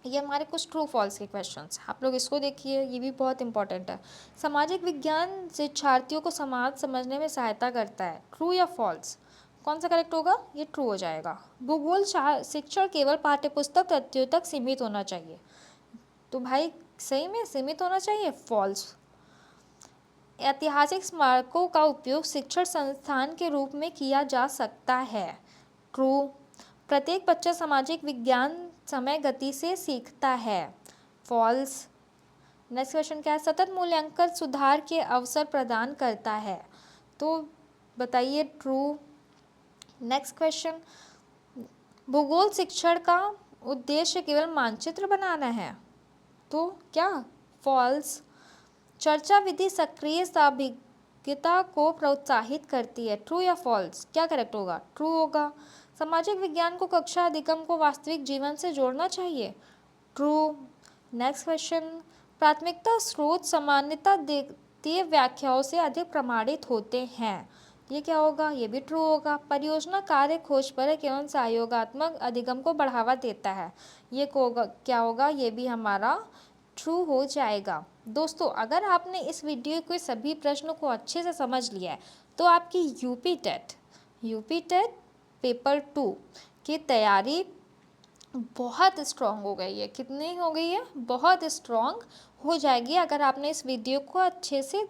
ये हमारे कुछ ट्रू फॉल्स के क्वेश्चंस, आप लोग इसको देखिए, ये भी बहुत इंपॉर्टेंट है। सामाजिक विज्ञान शिक्षार्थियों को समाज समझने में सहायता करता है, ट्रू या फॉल्स? कौन सा करेक्ट होगा? ये ट्रू हो जाएगा। भूगोल शिक्षण केवल पाठ्यपुस्तक तथ्यों तक सीमित होना चाहिए, तो भाई सही में सीमित होना चाहिए, फॉल्स। ऐतिहासिक स्मारकों का उपयोग शिक्षण संस्थान के रूप में किया जा सकता है, ट्रू। प्रत्येक बच्चा सामाजिक विज्ञान समय गति से सीखता है, फॉल्स। नेक्स्ट क्वेश्चन क्या है? सतत मूल्यांकन सुधार के अवसर प्रदान करता है, तो बताइए, ट्रू। नेक्स्ट क्वेश्चन, भूगोल शिक्षण का उद्देश्य केवल मानचित्र बनाना है, तो क्या? फॉल्स। चर्चा विधि सक्रिय सहभागिता को प्रोत्साहित करती है, ट्रू या फॉल्स? क्या करेक्ट होगा? ट्रू होगा। सामाजिक विज्ञान को कक्षा अधिगम को वास्तविक जीवन से जोड़ना चाहिए, ट्रू। नेक्स्ट क्वेश्चन, प्राथमिकता स्रोत सामान्यता द्वितीय व्याख्याओं से अधिक प्रमाणित होते हैं, ये क्या होगा? ये भी ट्रू होगा। परियोजना कार्य खोजपरक एवं सहयोगात्मक अधिगम को बढ़ावा देता है, ये क्या होगा? ये भी हमारा ट्रू हो जाएगा। दोस्तों, अगर आपने इस वीडियो के सभी प्रश्नों को अच्छे से समझ लिया है तो आपकी यूपी टेट पेपर 2 की तैयारी बहुत स्ट्रांग हो गई है। कितनी हो गई है? बहुत स्ट्रांग हो जाएगी अगर आपने इस वीडियो को अच्छे से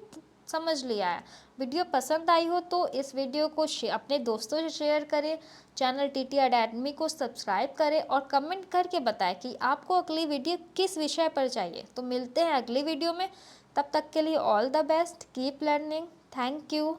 समझ लिया है। वीडियो पसंद आई हो तो इस वीडियो को अपने दोस्तों से शेयर करें, चैनल टीटी अकेडमी को सब्सक्राइब करें और कमेंट करके बताएं कि आपको अगली वीडियो किस विषय पर चाहिए। तो मिलते हैं अगली वीडियो में, तब तक के लिए all the best, keep learning, thank you.